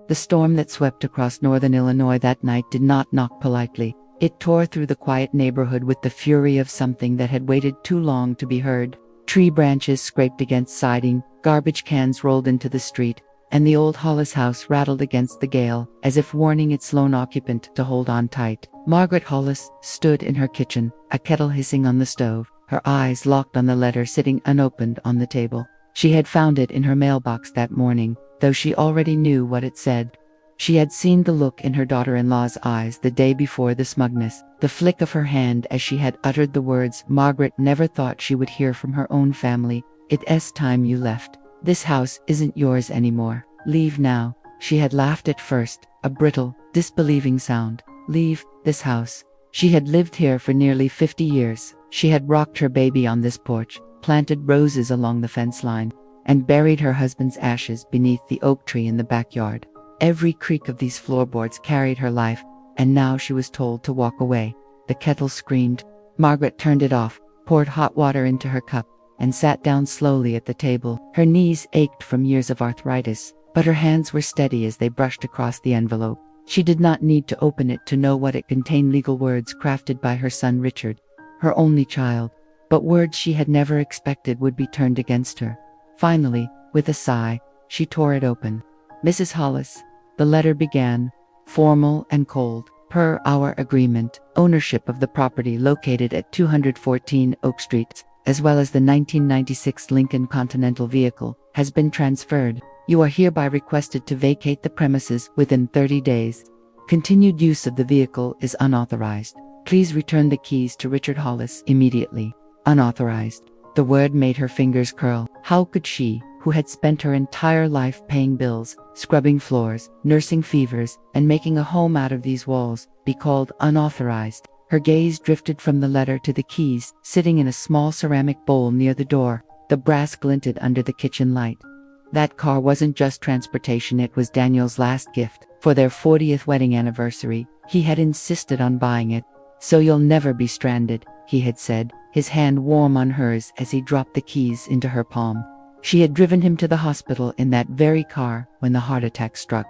The storm that swept across northern Illinois that night did not knock politely. It tore through the quiet neighborhood with the fury of something that had waited too long to be heard. Tree branches scraped against siding, garbage cans rolled into the street, and the old Hollis house rattled against the gale, as if warning its lone occupant to hold on tight. Margaret Hollis stood in her kitchen, a kettle hissing on the stove, her eyes locked on the letter sitting unopened on the table. She had found it in her mailbox that morning, though she already knew what it said. She had seen the look in her daughter-in-law's eyes the day before, the smugness, the flick of her hand as she had uttered the words Margaret never thought she would hear from her own family. "It's time you left. This house isn't yours anymore. Leave now." She had laughed at first, a brittle, disbelieving sound. Leave this house. She had lived here for nearly 50 years. She had rocked her baby on this porch, planted roses along the fence line, and buried her husband's ashes beneath the oak tree in the backyard. Every creak of these floorboards carried her life, and now she was told to walk away. The kettle screamed. Margaret turned it off, poured hot water into her cup, and sat down slowly at the table. Her knees ached from years of arthritis, but her hands were steady as they brushed across the envelope. She did not need to open it to know what it contained: legal words crafted by her son Richard, her only child, but words she had never expected would be turned against her. Finally, with a sigh, she tore it open. "Mrs. Hollis," the letter began, formal and cold. "Per our agreement, ownership of the property located at 214 Oak Street, as well as the 1996 Lincoln Continental vehicle, has been transferred. You are hereby requested to vacate the premises within 30 days. Continued use of the vehicle is unauthorized. Please return the keys to Richard Hollis immediately." Unauthorized. The word made her fingers curl. How could she, who had spent her entire life paying bills, scrubbing floors, nursing fevers, and making a home out of these walls, be called unauthorized? Her gaze drifted from the letter to the keys, sitting in a small ceramic bowl near the door. The brass glinted under the kitchen light. That car wasn't just transportation, it was Daniel's last gift. For their 40th wedding anniversary, he had insisted on buying it. "So you'll never be stranded," he had said, his hand warm on hers as he dropped the keys into her palm. She had driven him to the hospital in that very car when the heart attack struck.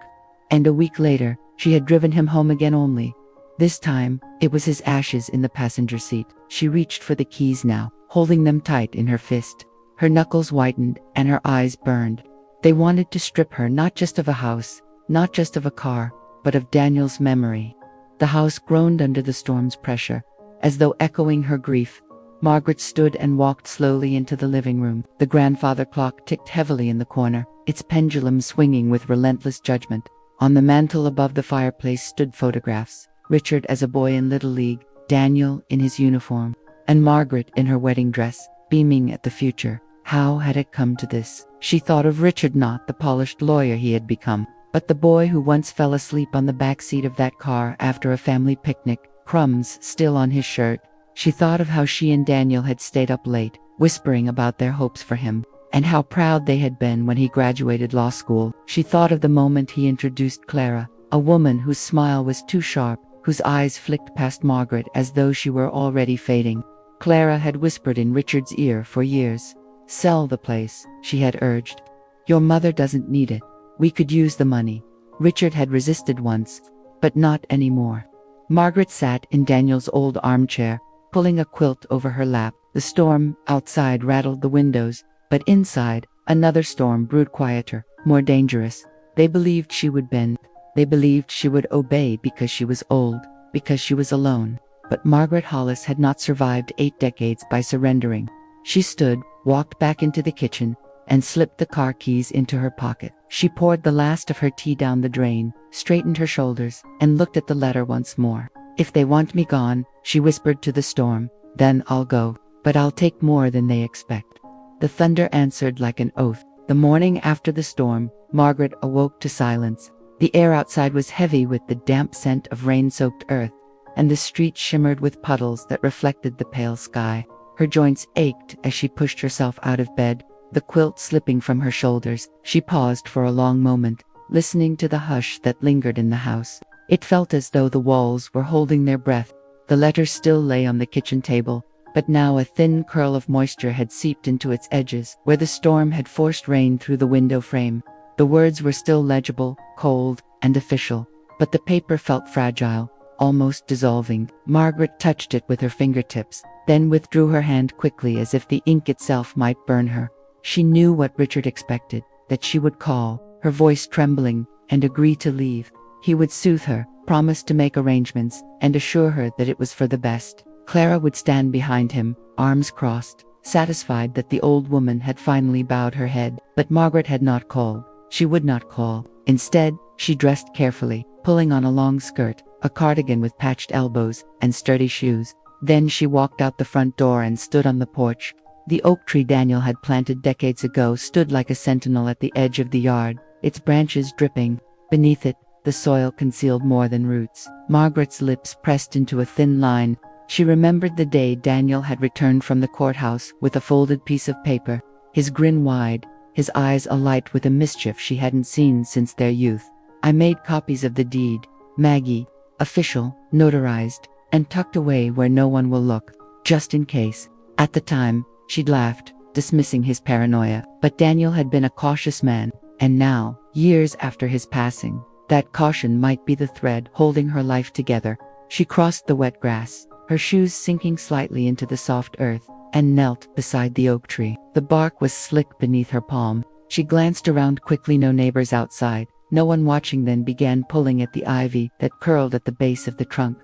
And a week later, she had driven him home again, only this time, it was his ashes in the passenger seat. She reached for the keys now, holding them tight in her fist. Her knuckles whitened and her eyes burned. They wanted to strip her not just of a house, not just of a car, but of Daniel's memory. The house groaned under the storm's pressure, as though echoing her grief. Margaret stood and walked slowly into the living room. The grandfather clock ticked heavily in the corner, its pendulum swinging with relentless judgment. On the mantel above the fireplace stood photographs: Richard as a boy in Little League, Daniel in his uniform, and Margaret in her wedding dress, beaming at the future. How had it come to this? She thought of Richard, not the polished lawyer he had become, but the boy who once fell asleep on the back seat of that car after a family picnic, crumbs still on his shirt. She thought of how she and Daniel had stayed up late, whispering about their hopes for him, and how proud they had been when he graduated law school. She thought of the moment he introduced Clara, a woman whose smile was too sharp, whose eyes flicked past Margaret as though she were already fading. Clara had whispered in Richard's ear for years. "Sell the place," she had urged. "Your mother doesn't need it. We could use the money." Richard had resisted once, but not anymore. Margaret sat in Daniel's old armchair, pulling a quilt over her lap. The storm outside rattled the windows, but inside, another storm brewed, quieter, more dangerous. They believed she would bend. They believed she would obey because she was old, because she was alone. But Margaret Hollis had not survived 8 decades by surrendering. She stood, walked back into the kitchen, and slipped the car keys into her pocket. She poured the last of her tea down the drain, straightened her shoulders, and looked at the letter once more. "If they want me gone," she whispered to the storm, "then I'll go. But I'll take more than they expect." The thunder answered like an oath. The morning after the storm, Margaret awoke to silence. The air outside was heavy with the damp scent of rain-soaked earth, and the street shimmered with puddles that reflected the pale sky. Her joints ached as she pushed herself out of bed, the quilt slipping from her shoulders. She paused for a long moment, listening to the hush that lingered in the house. It felt as though the walls were holding their breath. The letter still lay on the kitchen table, but now a thin curl of moisture had seeped into its edges, where the storm had forced rain through the window frame. The words were still legible, cold, and official. But the paper felt fragile, almost dissolving. Margaret touched it with her fingertips, then withdrew her hand quickly as if the ink itself might burn her. She knew what Richard expected, that she would call, her voice trembling, and agree to leave. He would soothe her, promise to make arrangements, and assure her that it was for the best. Clara would stand behind him, arms crossed, satisfied that the old woman had finally bowed her head. But Margaret had not called. She would not call. Instead, she dressed carefully, pulling on a long skirt, a cardigan with patched elbows, and sturdy shoes. Then she walked out the front door and stood on the porch. The oak tree Daniel had planted decades ago stood like a sentinel at the edge of the yard, its branches dripping. Beneath it, the soil concealed more than roots. Margaret's lips pressed into a thin line. She remembered the day Daniel had returned from the courthouse with a folded piece of paper, his grin wide, his eyes alight with a mischief she hadn't seen since their youth. "I made copies of the deed, Maggie, official, notarized, and tucked away where no one will look, just in case." At the time, she'd laughed, dismissing his paranoia. But Daniel had been a cautious man, and now, years after his passing, that caution might be the thread holding her life together. She crossed the wet grass, her shoes sinking slightly into the soft earth, and knelt beside the oak tree. The bark was slick beneath her palm. She glanced around quickly, no neighbors outside, no one watching, then began pulling at the ivy that curled at the base of the trunk.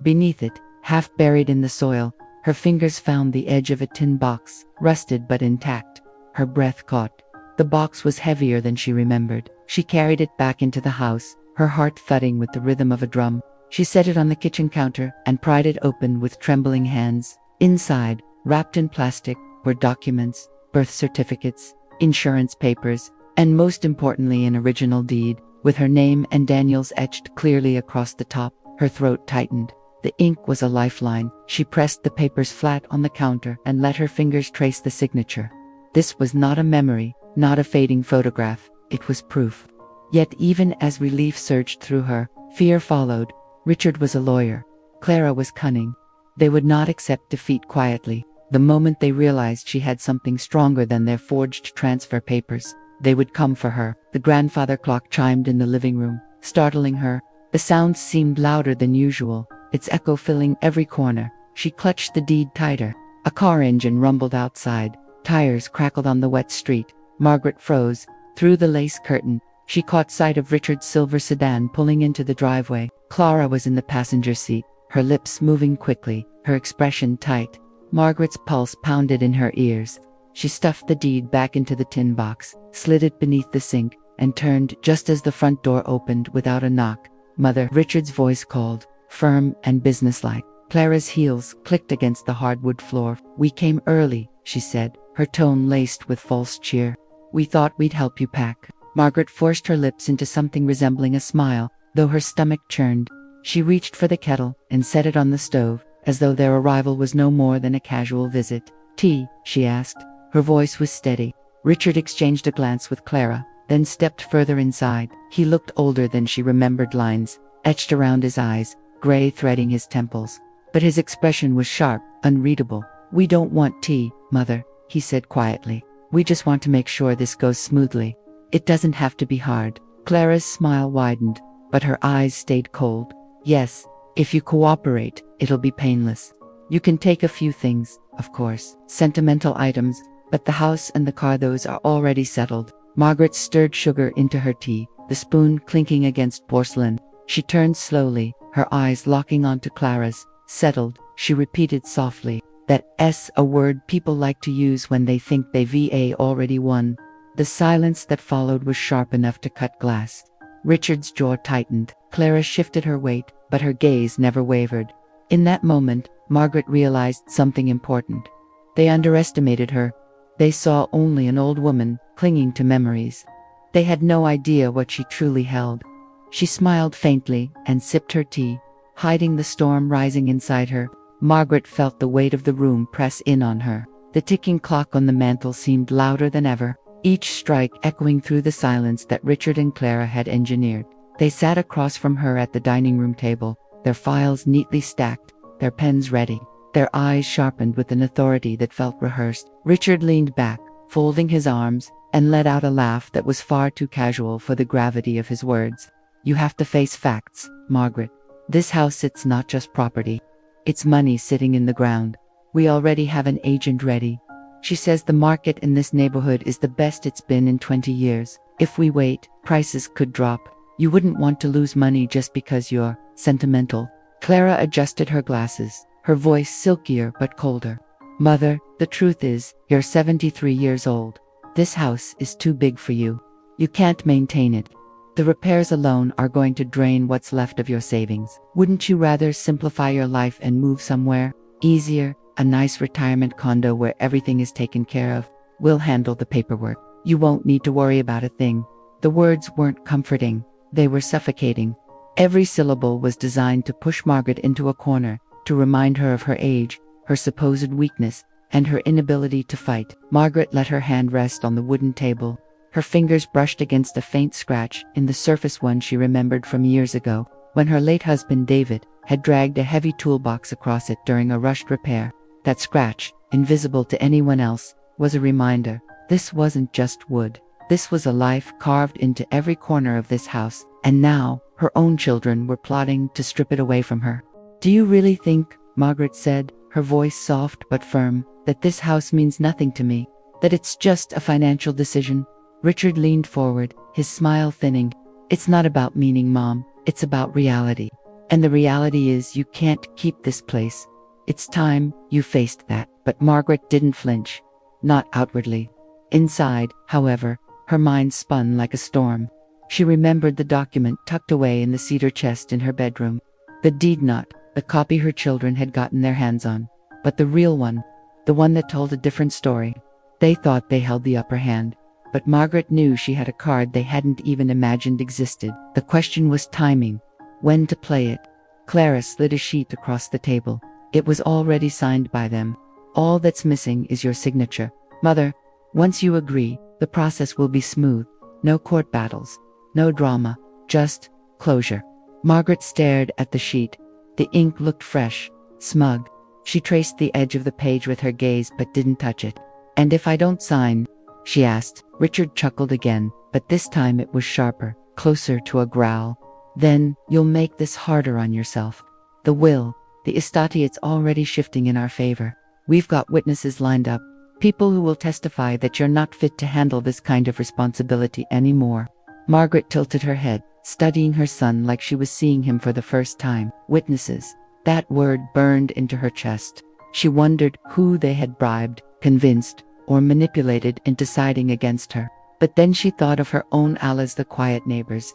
Beneath it, half buried in the soil, her fingers found the edge of a tin box, rusted but intact. Her breath caught. The box was heavier than she remembered. She carried it back into the house, her heart thudding with the rhythm of a drum. She set it on the kitchen counter and pried it open with trembling hands. Inside, wrapped in plastic, were documents, birth certificates, insurance papers, and most importantly an original deed, with her name and Daniel's etched clearly across the top. Her throat tightened. The ink was a lifeline. She pressed the papers flat on the counter and let her fingers trace the signature. This was not a memory, not a fading photograph. It was proof. Yet even as relief surged through her, fear followed. Richard was a lawyer. Clara was cunning. They would not accept defeat quietly. The moment they realized she had something stronger than their forged transfer papers, they would come for her. The grandfather clock chimed in the living room, startling her. The sound seemed louder than usual, its echo filling every corner. She clutched the deed tighter. A car engine rumbled outside. Tires crackled on the wet street. Margaret froze. Through the lace curtain, she caught sight of Richard's silver sedan pulling into the driveway. Clara was in the passenger seat, her lips moving quickly, her expression tight. Margaret's pulse pounded in her ears. She stuffed the deed back into the tin box, slid it beneath the sink, and turned just as the front door opened without a knock. "Mother," Richard's voice called, firm and businesslike. Clara's heels clicked against the hardwood floor. "We came early," she said, her tone laced with false cheer. "We thought we'd help you pack." Margaret forced her lips into something resembling a smile, though her stomach churned. She reached for the kettle and set it on the stove, as though their arrival was no more than a casual visit. "Tea?" she asked. Her voice was steady. Richard exchanged a glance with Clara, then stepped further inside. He looked older than she remembered, lines etched around his eyes, gray threading his temples. But his expression was sharp, unreadable. "We don't want tea, Mother," he said quietly. "We just want to make sure this goes smoothly. It doesn't have to be hard." Clara's smile widened, but her eyes stayed cold. "Yes, if you cooperate, it'll be painless. You can take a few things, of course, sentimental items, but the house and the car, those are already settled." Margaret stirred sugar into her tea, the spoon clinking against porcelain. She turned slowly, her eyes locking onto Clara's. "Settled," she repeated softly. "That's a word people like to use when they think they've already won." The silence that followed was sharp enough to cut glass. Richard's jaw tightened. Clara shifted her weight, but her gaze never wavered. In that moment, Margaret realized something important. They underestimated her. They saw only an old woman, clinging to memories. They had no idea what she truly held. She smiled faintly and sipped her tea, hiding the storm rising inside her. Margaret felt the weight of the room press in on her. The ticking clock on the mantel seemed louder than ever, each strike echoing through the silence that Richard and Clara had engineered. They sat across from her at the dining room table, their files neatly stacked, their pens ready, their eyes sharpened with an authority that felt rehearsed. Richard leaned back, folding his arms, and let out a laugh that was far too casual for the gravity of his words. You have to face facts, Margaret. This house, it's not just property. It's money sitting in the ground. We already have an agent ready. She says the market in this neighborhood is the best it's been in 20 years. If we wait, prices could drop. You wouldn't want to lose money just because you're sentimental. Clara adjusted her glasses, her voice silkier but colder. Mother, the truth is, you're 73 years old. This house is too big for you. You can't maintain it. The repairs alone are going to drain what's left of your savings. Wouldn't you rather simplify your life and move somewhere easier, a nice retirement condo where everything is taken care of? We'll handle the paperwork. You won't need to worry about a thing. The words weren't comforting. They were suffocating. Every syllable was designed to push Margaret into a corner, to remind her of her age, her supposed weakness, and her inability to fight. Margaret let her hand rest on the wooden table. Her fingers brushed against a faint scratch in the surface, one she remembered from years ago, when her late husband David had dragged a heavy toolbox across it during a rushed repair. That scratch, invisible to anyone else, was a reminder. This wasn't just wood. This was a life carved into every corner of this house, and now her own children were plotting to strip it away from her. Do you really think, Margaret said, her voice soft but firm, that this house means nothing to me? That it's just a financial decision? Richard leaned forward, his smile thinning. It's not about meaning, Mom. It's about reality. And the reality is you can't keep this place. It's time you faced that. But Margaret didn't flinch. Not outwardly. Inside, however, her mind spun like a storm. She remembered the document tucked away in the cedar chest in her bedroom. The deed, not the copy her children had gotten their hands on, but the real one, the one that told a different story. They thought they held the upper hand, but Margaret knew she had a card they hadn't even imagined existed. The question was timing, when to play it. Clara slid a sheet across the table. It was already signed by them. All that's missing is your signature. Mother, once you agree, the process will be smooth. No court battles, no drama, just closure. Margaret stared at the sheet. The ink looked fresh, smug. She traced the edge of the page with her gaze but didn't touch it. And if I don't sign? She asked. Richard chuckled again, but this time it was sharper, closer to a growl. Then you'll make this harder on yourself. The will, the estate, it's already shifting in our favor. We've got witnesses lined up. People who will testify that you're not fit to handle this kind of responsibility anymore. Margaret tilted her head, studying her son like she was seeing him for the first time. Witnesses. That word burned into her chest. She wondered who they had bribed, convinced, or manipulated into siding against her. But then she thought of her own allies, the quiet neighbors,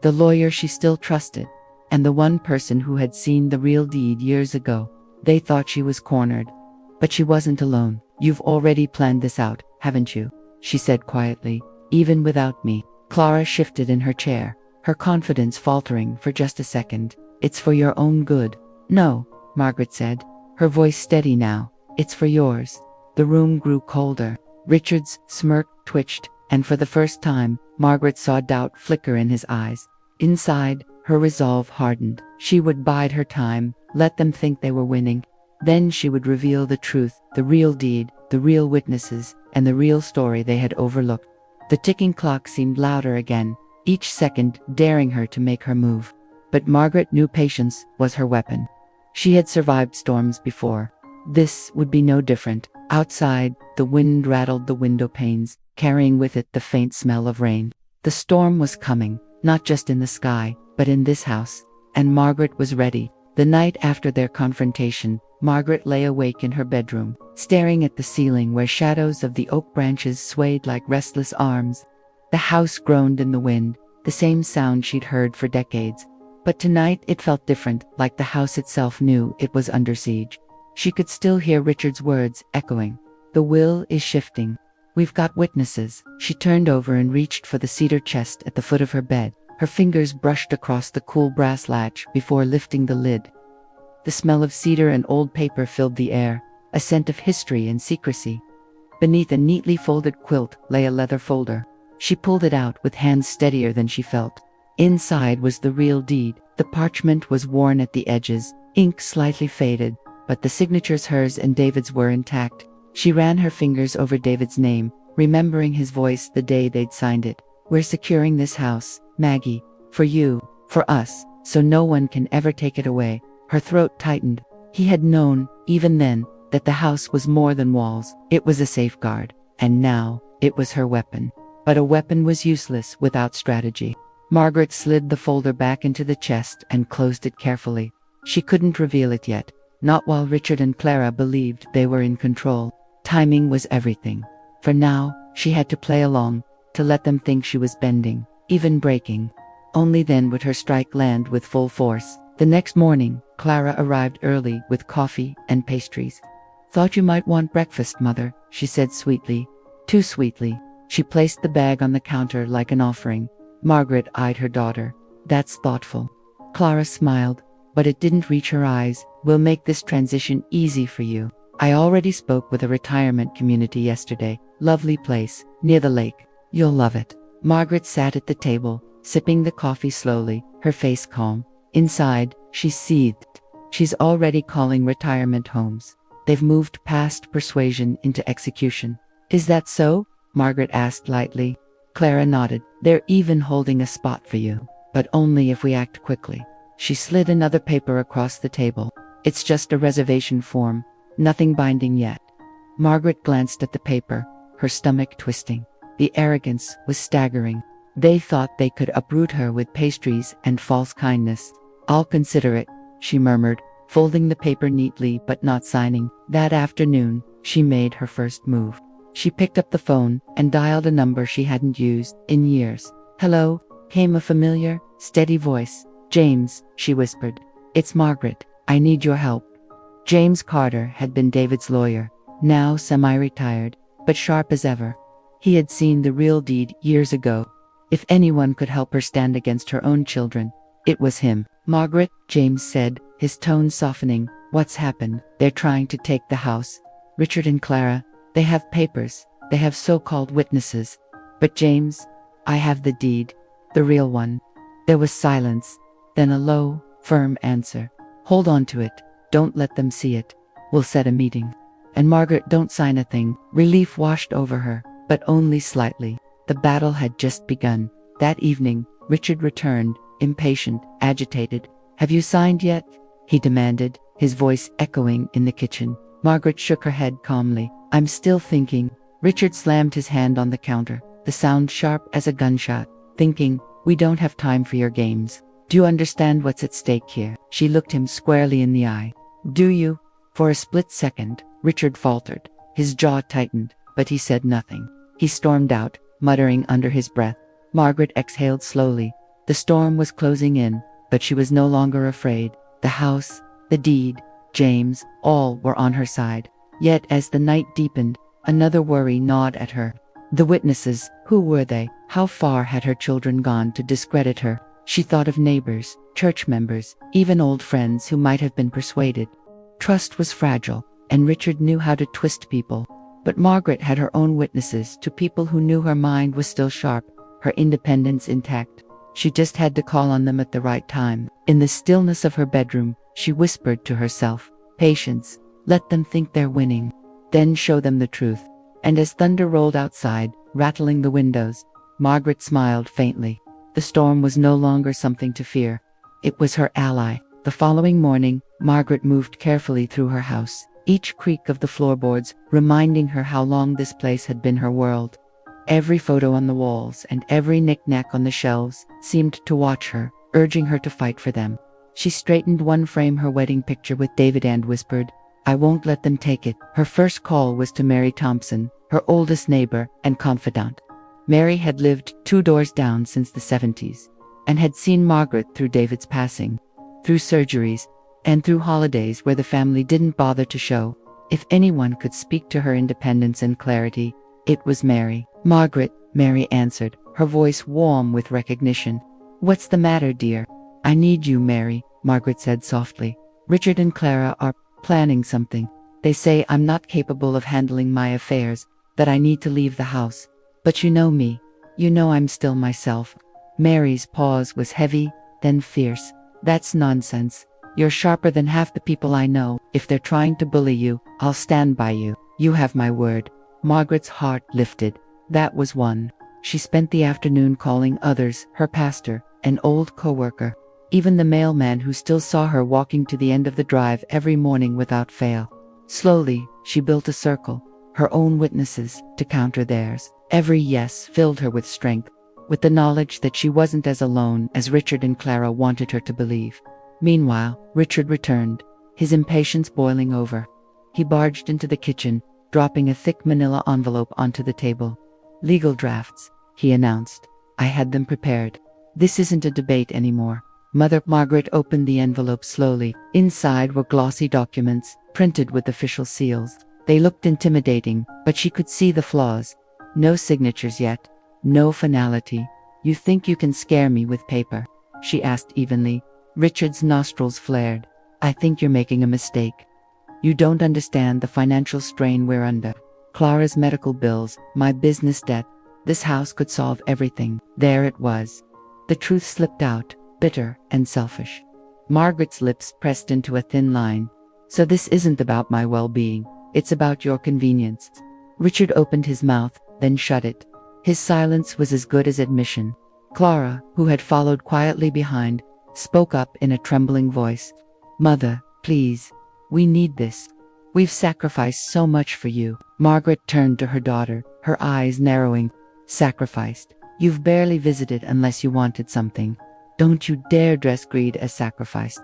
the lawyer she still trusted, and the one person who had seen the real deed years ago. They thought she was cornered. But she wasn't alone. You've already planned this out, haven't you? She said quietly. Even without me. Clara shifted in her chair, her confidence faltering for just a second. It's for your own good. No, Margaret said, her voice steady now. It's for yours. The room grew colder. Richard's smirk twitched, and for the first time, Margaret saw doubt flicker in his eyes. Inside, her resolve hardened. She would bide her time, let them think they were winning. Then she would reveal the truth, the real deed, the real witnesses, and the real story they had overlooked. The ticking clock seemed louder again, each second daring her to make her move. But Margaret knew patience was her weapon. She had survived storms before. This would be no different. Outside, the wind rattled the window panes, carrying with it the faint smell of rain. The storm was coming, not just in the sky, but in this house. And Margaret was ready. The night after their confrontation, Margaret lay awake in her bedroom, staring at the ceiling where shadows of the oak branches swayed like restless arms. The house groaned in the wind, the same sound she'd heard for decades. But tonight it felt different, like the house itself knew it was under siege. She could still hear Richard's words echoing. The will is shifting. We've got witnesses. She turned over and reached for the cedar chest at the foot of her bed. Her fingers brushed across the cool brass latch before lifting the lid. The smell of cedar and old paper filled the air, a scent of history and secrecy. Beneath a neatly folded quilt lay a leather folder. She pulled it out with hands steadier than she felt. Inside was the real deed. The parchment was worn at the edges, ink slightly faded, but the signatures, hers and David's, were intact. She ran her fingers over David's name, remembering his voice the day they'd signed it. We're securing this house, Maggie, For you, for us, so no one can ever take it away. Her throat tightened. He had known, even then, that the house was more than walls. It was a safeguard. And now, it was her weapon. But a weapon was useless without strategy. Margaret slid the folder back into the chest and closed it carefully. She couldn't reveal it yet, not while Richard and Clara believed they were in control. Timing was everything. For now, she had to play along, to let them think she was bending, even breaking. Only then would her strike land with full force. The next morning, Clara arrived early with coffee and pastries. "Thought you might want breakfast, Mother," she said sweetly. Too sweetly. She placed the bag on the counter like an offering. Margaret eyed her daughter. "That's thoughtful." Clara smiled, but it didn't reach her eyes. "We'll make this transition easy for you. I already spoke with a retirement community yesterday. Lovely place, near the lake. You'll love it." Margaret sat at the table, sipping the coffee slowly, her face calm. Inside, she seethed. She's already calling retirement homes. They've moved past persuasion into execution. "Is that so?" Margaret asked lightly. Clara nodded. "They're even holding a spot for you. But only if we act quickly." She slid another paper across the table. "It's just a reservation form. Nothing binding yet." Margaret glanced at the paper, her stomach twisting. The arrogance was staggering. They thought they could uproot her with pastries and false kindness. "I'll consider it," she murmured, folding the paper neatly but not signing. That afternoon, she made her first move. She picked up the phone and dialed a number she hadn't used in years. "Hello," came a familiar, steady voice. "James," she whispered. "It's Margaret. I need your help." James Carter had been David's lawyer, now semi-retired, but sharp as ever. He had seen the real deed years ago. If anyone could help her stand against her own children, it was him. "Margaret," James said, his tone softening. "What's happened?" "They're trying to take the house. Richard and Clara, they have papers, they have so-called witnesses. But James, I have the deed, the real one." There was silence, then a low, firm answer. "Hold on to it. Don't let them see it. We'll set a meeting." And Margaret, "Don't sign a thing." Relief washed over her, but only slightly. The battle had just begun. That evening, Richard returned, impatient, agitated. "Have you signed yet?" he demanded, his voice echoing in the kitchen. Margaret shook her head calmly. "I'm still thinking." Richard slammed his hand on the counter, the sound sharp as a gunshot. "Thinking, we don't have time for your games. Do you understand what's at stake here?" She looked him squarely in the eye. "Do you?" For a split second, Richard faltered. His jaw tightened, but he said nothing. He stormed out, muttering under his breath. Margaret exhaled slowly. The storm was closing in, but she was no longer afraid. The house, the deed, James, all were on her side. Yet as the night deepened, another worry gnawed at her. The witnesses, who were they? How far had her children gone to discredit her? She thought of neighbors, church members, even old friends who might have been persuaded. Trust was fragile, and Richard knew how to twist people. But Margaret had her own witnesses, to people who knew her mind was still sharp, her independence intact. She just had to call on them at the right time. In the stillness of her bedroom, she whispered to herself, "Patience. Let them think they're winning. Then show them the truth." And as thunder rolled outside, rattling the windows, Margaret smiled faintly. The storm was no longer something to fear. It was her ally. The following morning, Margaret moved carefully through her house, each creak of the floorboards reminding her how long this place had been her world. Every photo on the walls and every knick-knack on the shelves seemed to watch her, urging her to fight for them. She straightened one frame, her wedding picture with David, and whispered, "I won't let them take it." Her first call was to Mary Thompson, her oldest neighbor and confidant. Mary had lived 2 doors down since the 70s, and had seen Margaret through David's passing, through surgeries, and through holidays where the family didn't bother to show. If anyone could speak to her independence and clarity, it was Mary. "Margaret," Mary answered, her voice warm with recognition. "What's the matter, dear?" "I need you, Mary," Margaret said softly. "Richard and Clara are planning something. They say I'm not capable of handling my affairs, that I need to leave the house. But you know me. You know I'm still myself." Mary's pause was heavy, then fierce. "That's nonsense. You're sharper than half the people I know. If they're trying to bully you, I'll stand by you. You have my word." Margaret's heart lifted. That was one. She spent the afternoon calling others, her pastor, an old coworker, even the mailman who still saw her walking to the end of the drive every morning without fail. Slowly, she built a circle, her own witnesses, to counter theirs. Every yes filled her with strength, with the knowledge that she wasn't as alone as Richard and Clara wanted her to believe. Meanwhile, Richard returned, his impatience boiling over. He barged into the kitchen, dropping a thick manila envelope onto the table. "Legal drafts," he announced. "I had them prepared. This isn't a debate anymore." Mother Margaret opened the envelope slowly. Inside were glossy documents, printed with official seals. They looked intimidating, but she could see the flaws. No signatures yet. No finality. "You think you can scare me with paper?" she asked evenly. Richard's nostrils flared. "I think you're making a mistake. You don't understand the financial strain we're under. Clara's medical bills, my business debt. This house could solve everything." There it was. The truth slipped out, bitter and selfish. Margaret's lips pressed into a thin line. "So this isn't about my well-being. It's about your convenience." Richard opened his mouth, then shut it. His silence was as good as admission. Clara, who had followed quietly behind, spoke up in a trembling voice. "Mother, please. We need this. We've sacrificed so much for you." Margaret turned to her daughter, her eyes narrowing. "Sacrificed? You've barely visited unless you wanted something. Don't you dare dress greed as sacrifice."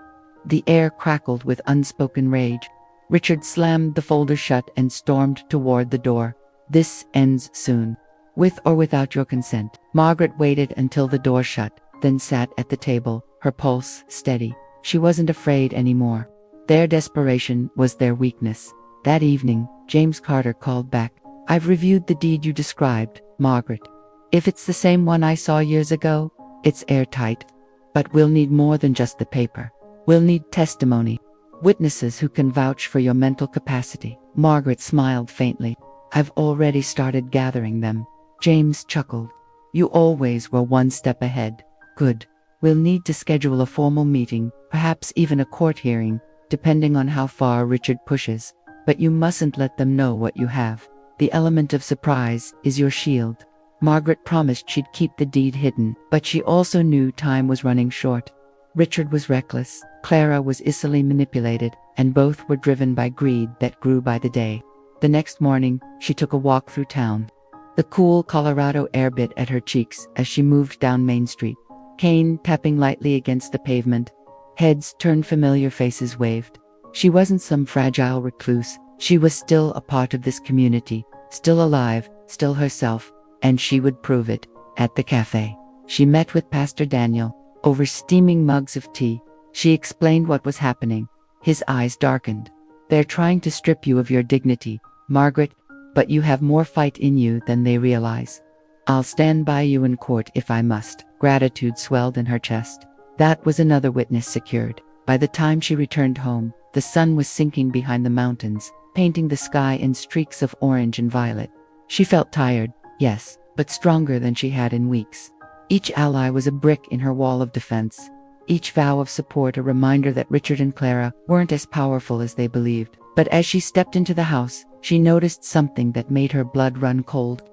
The air crackled with unspoken rage. Richard slammed the folder shut and stormed toward the door. "This ends soon. With or without your consent." Margaret waited until the door shut, then sat at the table, her pulse steady. She wasn't afraid anymore. Their desperation was their weakness. That evening, James Carter called back. "I've reviewed the deed you described, Margaret. If it's the same one I saw years ago, it's airtight. But we'll need more than just the paper. We'll need testimony. Witnesses who can vouch for your mental capacity." Margaret smiled faintly. "I've already started gathering them." James chuckled. "You always were one step ahead. Good. We'll need to schedule a formal meeting, perhaps even a court hearing, depending on how far Richard pushes. But you mustn't let them know what you have. The element of surprise is your shield." Margaret promised she'd keep the deed hidden, but she also knew time was running short. Richard was reckless, Clara was easily manipulated, and both were driven by greed that grew by the day. The next morning, she took a walk through town. The cool Colorado air bit at her cheeks as she moved down Main Street. Cane tapping lightly against the pavement. Heads turned, familiar faces waved. She wasn't some fragile recluse. She was still a part of this community, still alive, still herself, and she would prove it. At the cafe, she met with Pastor Daniel. Over steaming mugs of tea, she explained what was happening. His eyes darkened. "They're trying to strip you of your dignity, Margaret, but you have more fight in you than they realize. I'll stand by you in court if I must." Gratitude swelled in her chest. That was another witness secured. By the time she returned home, the sun was sinking behind the mountains, painting the sky in streaks of orange and violet. She felt tired, yes, but stronger than she had in weeks. Each ally was a brick in her wall of defense. Each vow of support a reminder that Richard and Clara weren't as powerful as they believed. But as she stepped into the house, she noticed something that made her blood run cold.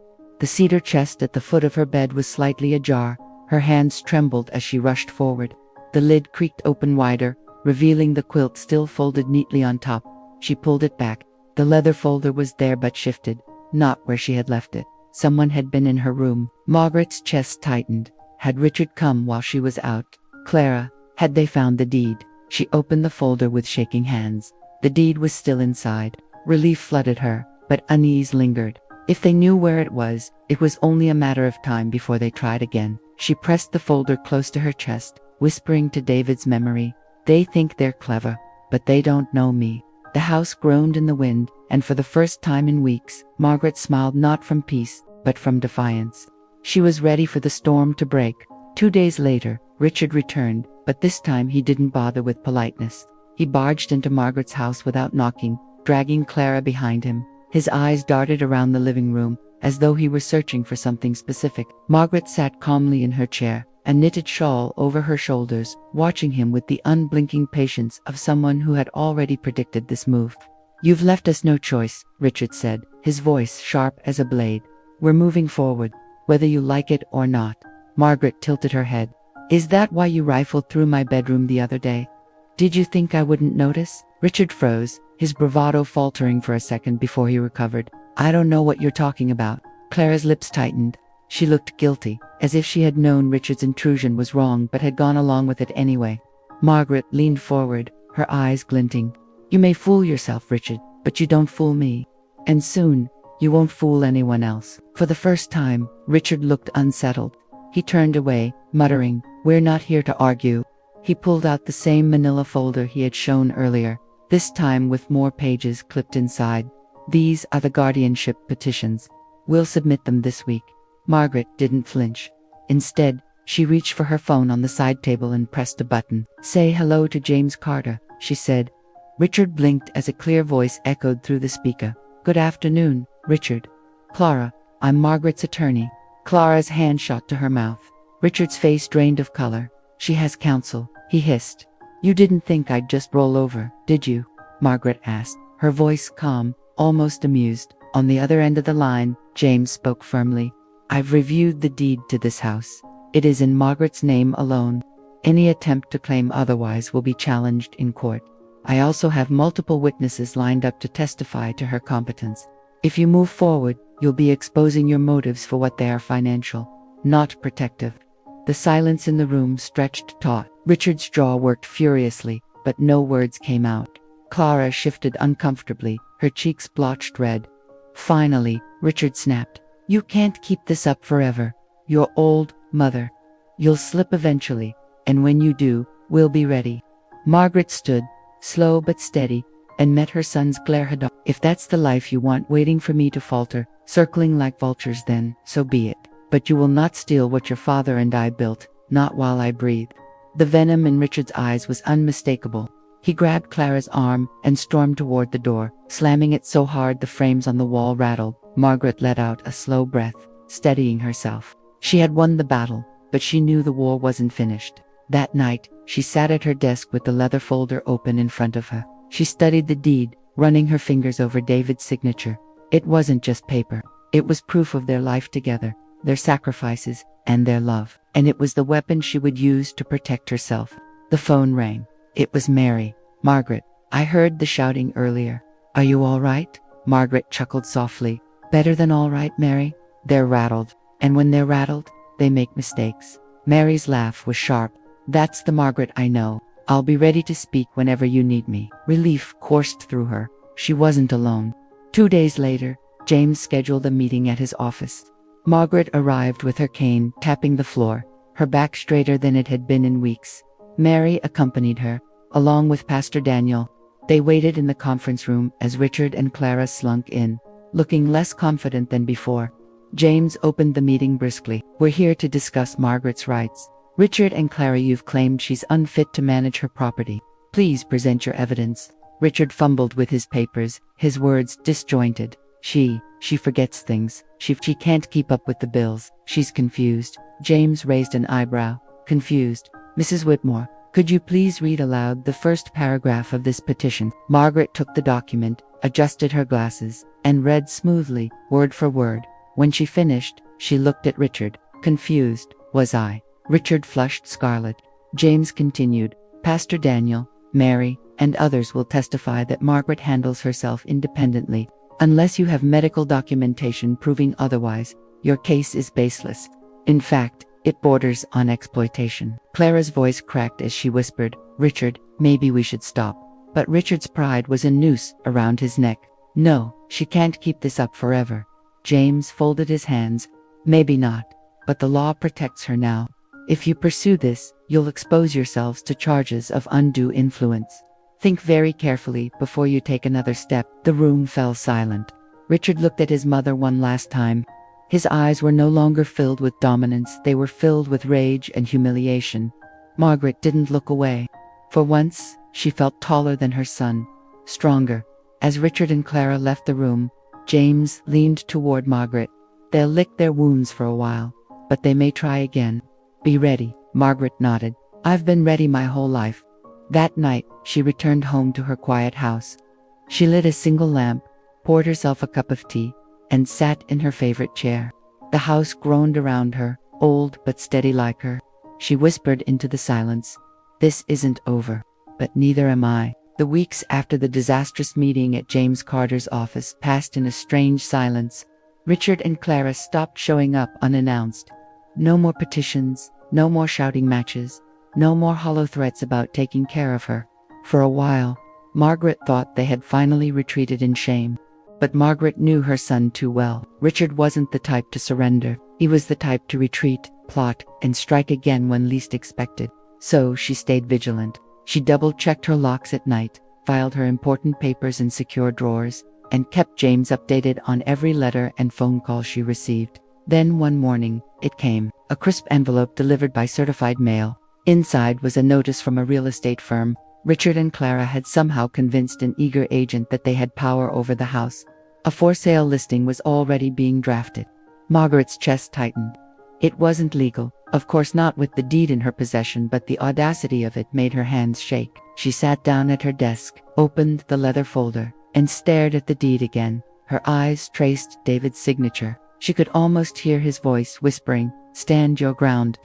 The cedar chest at the foot of her bed was slightly ajar. Her hands trembled as she rushed forward. The lid creaked open wider, revealing the quilt still folded neatly on top. She pulled it back. The leather folder was there but shifted, not where she had left it. Someone had been in her room. Margaret's chest tightened. Had Richard come while she was out? Clara, had they found the deed? She opened the folder with shaking hands. The deed was still inside. Relief flooded her, but unease lingered. If they knew where it was only a matter of time before they tried again. She pressed the folder close to her chest, whispering to David's memory, "They think they're clever, but they don't know me." The house groaned in the wind, and for the first time in weeks, Margaret smiled not from peace, but from defiance. She was ready for the storm to break. 2 days later, Richard returned, but this time he didn't bother with politeness. He barged into Margaret's house without knocking, dragging Clara behind him. His eyes darted around the living room, as though he were searching for something specific. Margaret sat calmly in her chair, a knitted shawl over her shoulders, watching him with the unblinking patience of someone who had already predicted this move. "You've left us no choice," Richard said, his voice sharp as a blade. "We're moving forward, whether you like it or not." Margaret tilted her head. Is that why you rifled through my bedroom the other day? Did you think I wouldn't notice? Richard froze, his bravado faltering for a second before he recovered. I don't know what you're talking about. Clara's lips tightened. She looked guilty, as if she had known Richard's intrusion was wrong but had gone along with it anyway. Margaret leaned forward, her eyes glinting. You may fool yourself, Richard, but you don't fool me. And soon, you won't fool anyone else. For the first time, Richard looked unsettled. He turned away, muttering, We're not here to argue. He pulled out the same manila folder he had shown earlier, this time with more pages clipped inside. These are the guardianship petitions. We'll submit them this week. Margaret didn't flinch. Instead, she reached for her phone on the side table and pressed a button. Say hello to James Carter, she said. Richard blinked as a clear voice echoed through the speaker. Good afternoon, Richard. Clara, I'm Margaret's attorney. Clara's hand shot to her mouth. Richard's face drained of color. She has counsel, he hissed. You didn't think I'd just roll over, did you? Margaret asked, her voice calm, almost amused. On the other end of the line, James spoke firmly. I've reviewed the deed to this house. It is in Margaret's name alone. Any attempt to claim otherwise will be challenged in court. I also have multiple witnesses lined up to testify to her competence. If you move forward, you'll be exposing your motives for what they are financial, not protective. The silence in the room stretched taut. Richard's jaw worked furiously, but no words came out. Clara shifted uncomfortably, her cheeks blotched red. Finally, Richard snapped. You can't keep this up forever. You're old, Mother. You'll slip eventually, and when you do, we'll be ready. Margaret stood, slow but steady, and met her son's glare head-on. If that's the life you want waiting for me to falter, circling like vultures, then so be it. But you will not steal what your father and I built, not while I breathe. The venom in Richard's eyes was unmistakable. He grabbed Clara's arm and stormed toward the door, slamming it so hard the frames on the wall rattled. Margaret let out a slow breath, steadying herself. She had won the battle, but she knew the war wasn't finished. That night, she sat at her desk with the leather folder open in front of her. She studied the deed, running her fingers over David's signature. It wasn't just paper. It was proof of their life together, their sacrifices, and their love. And it was the weapon she would use to protect herself. The phone rang. It was Mary. Margaret, I heard the shouting earlier. Are you all right? Margaret chuckled softly. Better than all right, Mary. They're rattled. And when they're rattled, they make mistakes. Mary's laugh was sharp. That's the Margaret I know. I'll be ready to speak whenever you need me. Relief coursed through her. She wasn't alone. 2 days later, James scheduled a meeting at his office. Margaret arrived with her cane, tapping the floor, her back straighter than it had been in weeks. Mary accompanied her, along with Pastor Daniel. They waited in the conference room as Richard and Clara slunk in, looking less confident than before. James opened the meeting briskly. We're here to discuss Margaret's rights. Richard and Clara, you've claimed she's unfit to manage her property. Please present your evidence. Richard fumbled with his papers, his words disjointed. She forgets things. She can't keep up with the bills. She's confused. James raised an eyebrow. Confused. Mrs. Whitmore, could you please read aloud the first paragraph of this petition? Margaret took the document, adjusted her glasses, and read smoothly, word for word. When she finished, she looked at Richard. Confused, was I? Richard flushed scarlet. James continued, Pastor Daniel, Mary, and others will testify that Margaret handles herself independently. Unless you have medical documentation proving otherwise, your case is baseless. In fact, it borders on exploitation. Clara's voice cracked as she whispered, Richard, maybe we should stop. But Richard's pride was a noose around his neck. No, she can't keep this up forever. James folded his hands. Maybe not, but the law protects her now. If you pursue this, you'll expose yourselves to charges of undue influence. Think very carefully before you take another step. The room fell silent. Richard looked at his mother one last time. His eyes were no longer filled with dominance, they were filled with rage and humiliation. Margaret didn't look away. For once, she felt taller than her son, stronger. As Richard and Clara left the room, James leaned toward Margaret. They'll lick their wounds for a while, but they may try again. Be ready. Margaret nodded. I've been ready my whole life. That night, she returned home to her quiet house. She lit a single lamp, poured herself a cup of tea, and sat in her favorite chair. The house groaned around her, old but steady like her. she whispered into the silence. This isn't over. But neither am I. The weeks after the disastrous meeting at James Carter's office passed in a strange silence. Richard and Clara stopped showing up unannounced. No more petitions, no more shouting matches, no more hollow threats about taking care of her. For a while, Margaret thought they had finally retreated in shame. But Margaret knew her son too well. Richard wasn't the type to surrender. He was the type to retreat, plot, and strike again when least expected. So she stayed vigilant. She double-checked her locks at night, filed her important papers in secure drawers, and kept James updated on every letter and phone call she received. Then one morning, it came, a crisp envelope delivered by certified mail. Inside was a notice from a real estate firm. Richard and Clara had somehow convinced an eager agent that they had power over the house. A for-sale listing was already being drafted. Margaret's chest tightened. It wasn't legal, of course not with the deed in her possession, but the audacity of it made her hands shake. She sat down at her desk, opened the leather folder, and stared at the deed again. Her eyes traced David's signature. She could almost hear his voice whispering, "Stand your ground."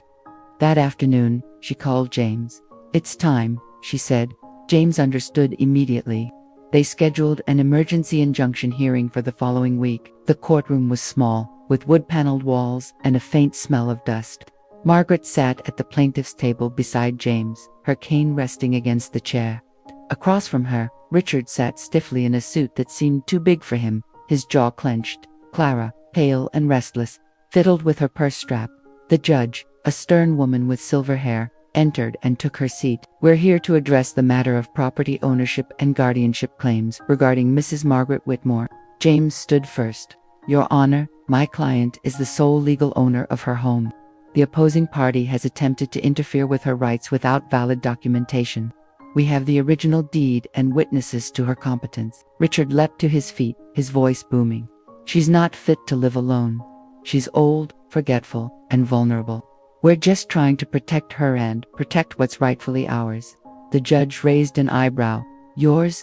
That afternoon, she called James. "It's time," she said. James understood immediately. They scheduled an emergency injunction hearing for the following week. The courtroom was small, with wood-paneled walls and a faint smell of dust. Margaret sat at the plaintiff's table beside James, her cane resting against the chair. Across from her, Richard sat stiffly in a suit that seemed too big for him, his jaw clenched. Clara, pale and restless, fiddled with her purse strap. The judge, a stern woman with silver hair, entered and took her seat. "We're here to address the matter of property ownership and guardianship claims regarding Mrs. Margaret Whitmore." James stood first. "Your Honor, my client is the sole legal owner of her home. The opposing party has attempted to interfere with her rights without valid documentation. We have the original deed and witnesses to her competence." Richard leapt to his feet, his voice booming. "She's not fit to live alone. She's old, forgetful, and vulnerable. We're just trying to protect her and protect what's rightfully ours." The judge raised an eyebrow. "Yours?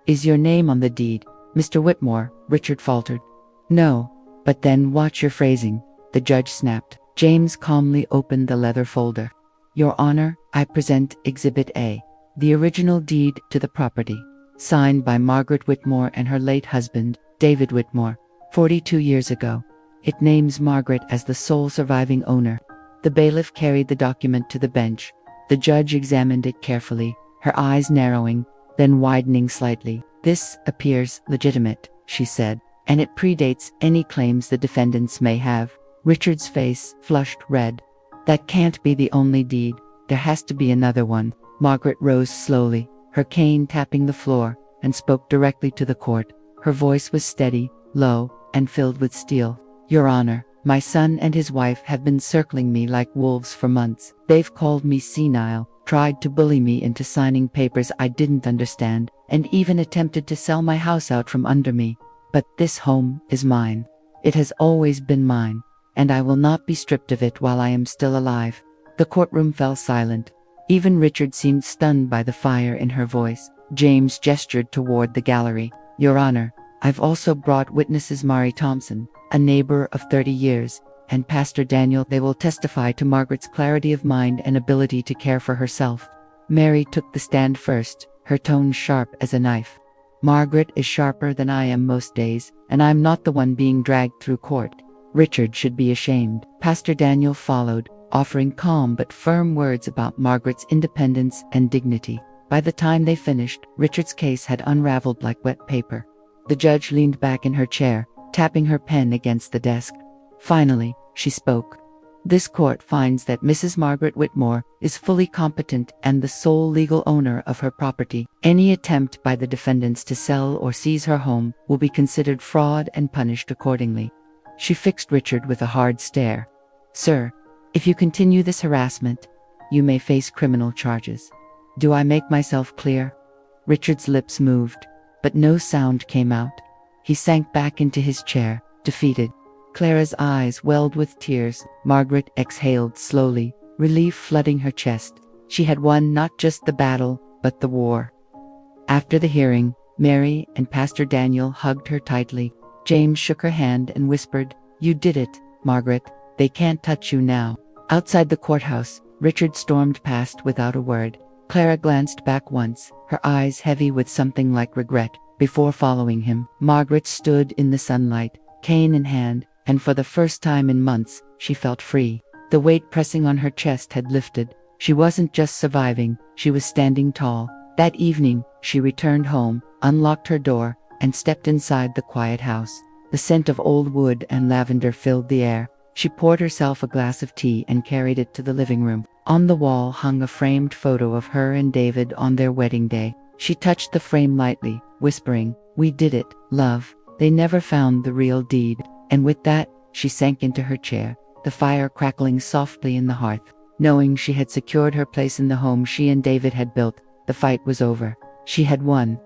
Is your name on the deed, Mr. Whitmore?" Richard faltered. "No, but then watch your phrasing," the judge snapped. James calmly opened the leather folder. "Your Honor, I present Exhibit A, the original deed to the property, signed by Margaret Whitmore and her late husband, David Whitmore, 42 years ago. It names Margaret as the sole surviving owner." The bailiff carried the document to the bench. The judge examined it carefully, her eyes narrowing, then widening slightly. "This appears legitimate," she said, "and it predates any claims the defendants may have." Richard's face flushed red. "That can't be the only deed. There has to be another one." Margaret rose slowly, her cane tapping the floor, and spoke directly to the court. Her voice was steady, low, and filled with steel. "Your Honor, my son and his wife have been circling me like wolves for months. They've called me senile, tried to bully me into signing papers I didn't understand, and even attempted to sell my house out from under me. But this home is mine. It has always been mine, and I will not be stripped of it while I am still alive." The courtroom fell silent. Even Richard seemed stunned by the fire in her voice. James gestured toward the gallery. "Your Honor, I've also brought witnesses Mari Thompson, a neighbor of 30 years, and Pastor Daniel. They will testify to Margaret's clarity of mind and ability to care for herself." Mary took the stand first, her tone sharp as a knife. "Margaret is sharper than I am most days, and I'm not the one being dragged through court. Richard should be ashamed." Pastor Daniel followed, offering calm but firm words about Margaret's independence and dignity. By the time they finished, Richard's case had unraveled like wet paper. The judge leaned back in her chair, tapping her pen against the desk. Finally, she spoke. "This court finds that Mrs. Margaret Whitmore is fully competent and the sole legal owner of her property. Any attempt by the defendants to sell or seize her home will be considered fraud and punished accordingly." She fixed Richard with a hard stare. "Sir, if you continue this harassment, you may face criminal charges. Do I make myself clear?" Richard's lips moved, but no sound came out. He sank back into his chair, defeated. Clara's eyes welled with tears. Margaret exhaled slowly, relief flooding her chest. She had won not just the battle, but the war. After the hearing, Mary and Pastor Daniel hugged her tightly. James shook her hand and whispered, "You did it, Margaret. They can't touch you now." Outside the courthouse, Richard stormed past without a word. Clara glanced back once, her eyes heavy with something like regret, before following him. Margaret stood in the sunlight, cane in hand, and for the first time in months, she felt free. The weight pressing on her chest had lifted. She wasn't just surviving, she was standing tall. That evening, she returned home, unlocked her door, and stepped inside the quiet house. The scent of old wood and lavender filled the air. She poured herself a glass of tea and carried it to the living room. On the wall hung a framed photo of her and David on their wedding day. She touched the frame lightly, whispering, "We did it, love. They never found the real deed." And with that, she sank into her chair, the fire crackling softly in the hearth. Knowing she had secured her place in the home she and David had built, the fight was over. She had won.